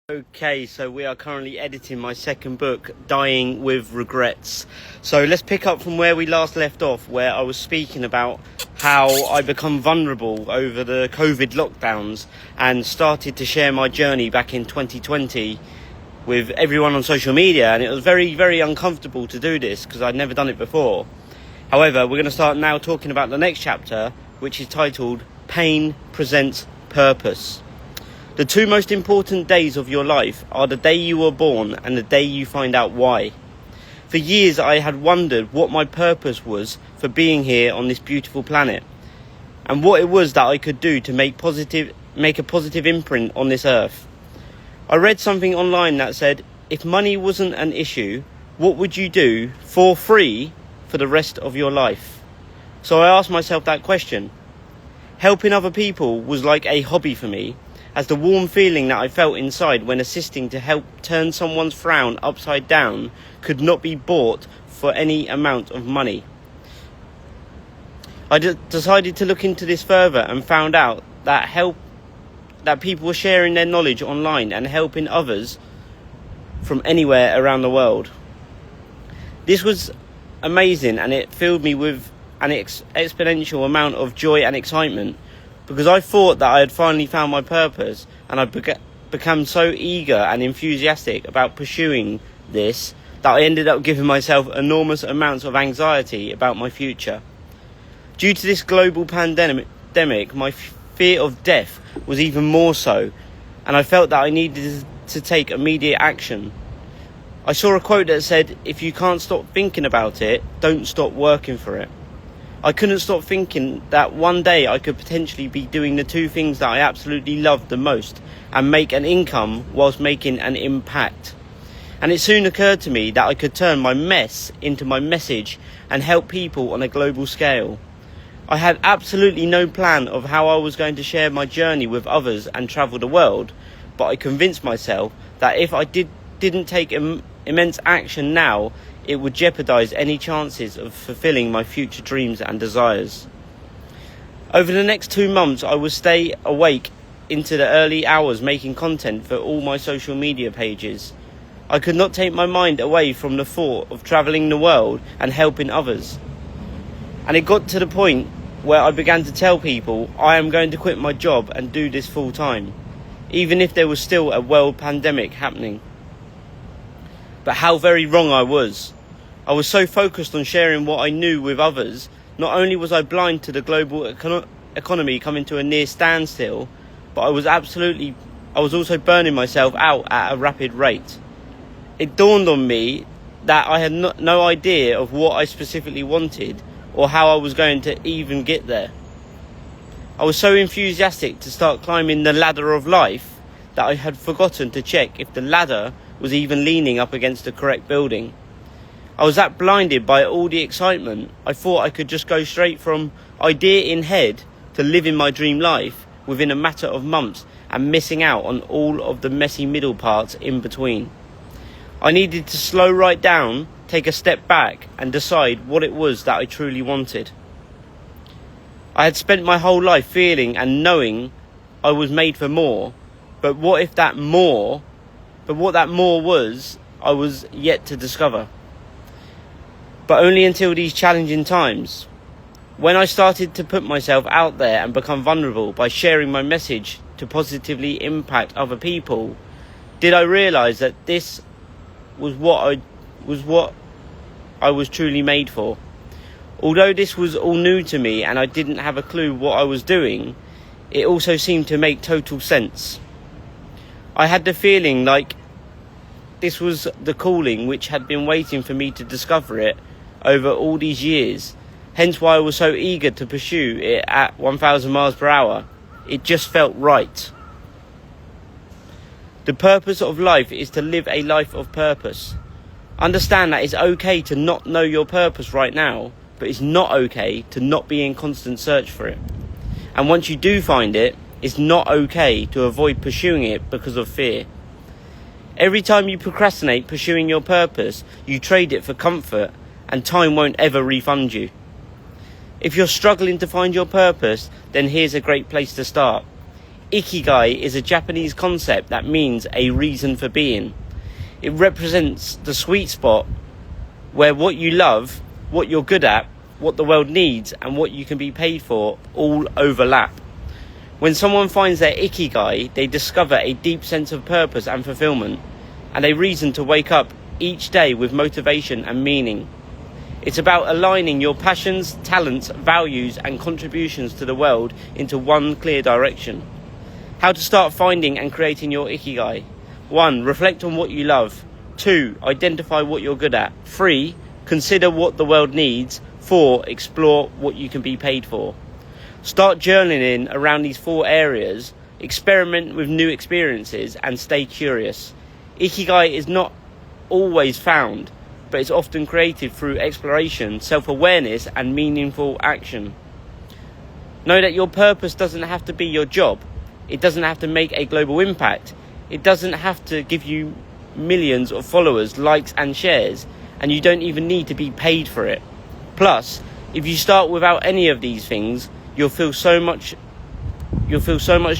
Okay, so we are currently editing my second book, Dying with Regrets. So let's pick up from where we last left off, where I was speaking about how I become vulnerable over the COVID lockdowns and started to share my journey back in 2020 with everyone on social media. And it was very, very uncomfortable to do this because I'd never done it before. However, we're going to start now talking about the next chapter, which is titled Pain Presents Purpose. The two most important days of your life are the day you were born and the day you find out why. For years I had wondered what my purpose was for being here on this beautiful planet, and what it was that I could do to make a positive imprint on this earth. I read something online that said, if money wasn't an issue, what would you do for free for the rest of your life? So I asked myself that question. Helping other people was like a hobby for me, as the warm feeling that I felt inside when assisting to help turn someone's frown upside down could not be bought for any amount of money. I decided to look into this further and found out that people were sharing their knowledge online and helping others from anywhere around the world. This was amazing, and it filled me with an exponential amount of joy and excitement, because I thought that I had finally found my purpose, and I become so eager and enthusiastic about pursuing this that I ended up giving myself enormous amounts of anxiety about my future. Due to this global pandemic, my fear of death was even more so, and I felt that I needed to take immediate action. I saw a quote that said, if you can't stop thinking about it, don't stop working for it. I couldn't stop thinking that one day I could potentially be doing the two things that I absolutely loved the most and make an income whilst making an impact. And it soon occurred to me that I could turn my mess into my message and help people on a global scale. I had absolutely no plan of how I was going to share my journey with others and travel the world, but I convinced myself that if I didn't take immense action now, it would jeopardize any chances of fulfilling my future dreams and desires. Over the next 2 months, I would stay awake into the early hours making content for all my social media pages. I could not take my mind away from the thought of traveling the world and helping others. And it got to the point where I began to tell people I am going to quit my job and do this full time, even if there was still a world pandemic happening. But how very wrong I was. I was so focused on sharing what I knew with others. Not only was I blind to the global economy coming to a near standstill, but I was also burning myself out at a rapid rate. It dawned on me that I had no idea of what I specifically wanted or how I was going to even get there. I was so enthusiastic to start climbing the ladder of life that I had forgotten to check if the ladder was even leaning up against the correct building. I was that blinded by all the excitement, I thought I could just go straight from idea in head to living my dream life within a matter of months and missing out on all of the messy middle parts in between. I needed to slow right down, take a step back and decide what it was that I truly wanted. I had spent my whole life feeling and knowing I was made for more, but what that more was, I was yet to discover. But only until these challenging times. When I started to put myself out there and become vulnerable by sharing my message to positively impact other people, did I realise that this was what I was truly made for. Although this was all new to me and I didn't have a clue what I was doing, it also seemed to make total sense. I had the feeling like this was the calling which had been waiting for me to discover it over all these years, hence why I was so eager to pursue it at 1,000 miles per hour. It just felt right. The purpose of life is to live a life of purpose. Understand that it's okay to not know your purpose right now, but it's not okay to not be in constant search for it. And once you do find it, it's not okay to avoid pursuing it because of fear. Every time you procrastinate pursuing your purpose, you trade it for comfort, and time won't ever refund you. If you're struggling to find your purpose, then here's a great place to start. Ikigai is a Japanese concept that means a reason for being. It represents the sweet spot where what you love, what you're good at, what the world needs, and what you can be paid for all overlap. When someone finds their Ikigai, they discover a deep sense of purpose and fulfillment, and a reason to wake up each day with motivation and meaning. It's about aligning your passions, talents, values, and contributions to the world into one clear direction. How to start finding and creating your Ikigai. 1. Reflect on what you love. 2. Identify what you're good at. 3. Consider what the world needs. 4. Explore what you can be paid for. Start journaling around these 4 areas. Experiment with new experiences and stay curious. Ikigai is not always found, but it's often created through exploration, self-awareness, and meaningful action. Know that your purpose doesn't have to be your job. It doesn't have to make a global impact. It doesn't have to give you millions of followers, likes, and shares, and you don't even need to be paid for it. Plus, if you start without any of these things, you'll feel so much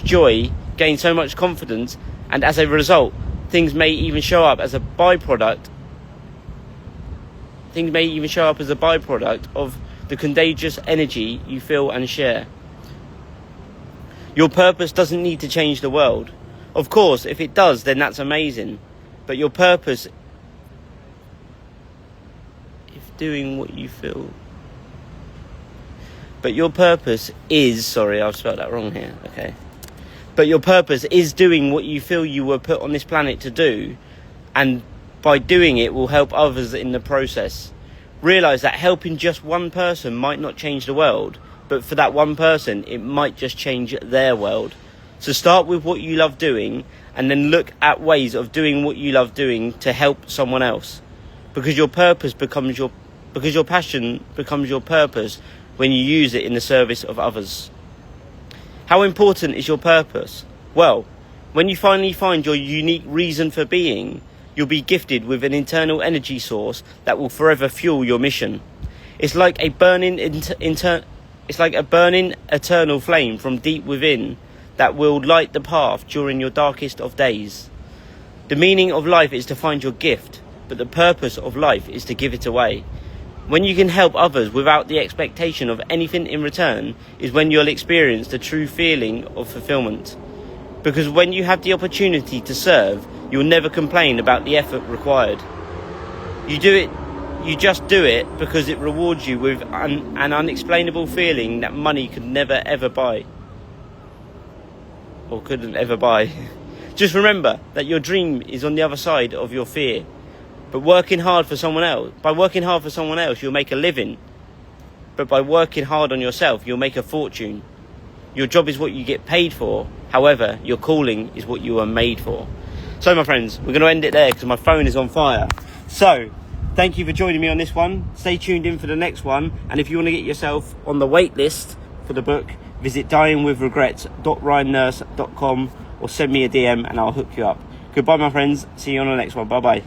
joy, gain so much confidence, and as a result, things may even show up as a byproduct of the contagious energy you feel and share. Your purpose doesn't need to change the world. Of course, if it does, then that's amazing. But your purpose, But your purpose is, I've spelled that wrong here, okay. But your purpose is doing what you feel you were put on this planet to do, and by doing it will help others in the process. Realise that helping just one person might not change the world, but for that one person, it might just change their world. So start with what you love doing, and then look at ways of doing what you love doing to help someone else. Because your passion becomes your purpose when you use it in the service of others. How important is your purpose? Well, when you finally find your unique reason for being, you'll be gifted with an internal energy source that will forever fuel your mission. It's like a burning eternal flame from deep within that will light the path during your darkest of days. The meaning of life is to find your gift, but the purpose of life is to give it away. When you can help others without the expectation of anything in return is when you'll experience the true feeling of fulfillment. Because when you have the opportunity to serve, you'll never complain about the effort required. You just do it because it rewards you with an unexplainable feeling that money could never ever buy. Or couldn't ever buy. Just remember that your dream is on the other side of your fear. But by working hard for someone else, you'll make a living. But by working hard on yourself, you'll make a fortune. Your job is what you get paid for. However, your calling is what you are made for. So, my friends, we're going to end it there because my phone is on fire. So, thank you for joining me on this one. Stay tuned in for the next one. And if you want to get yourself on the wait list for the book, visit dyingwithregrets.ryannurse.com or send me a DM and I'll hook you up. Goodbye, my friends. See you on the next one. Bye-bye.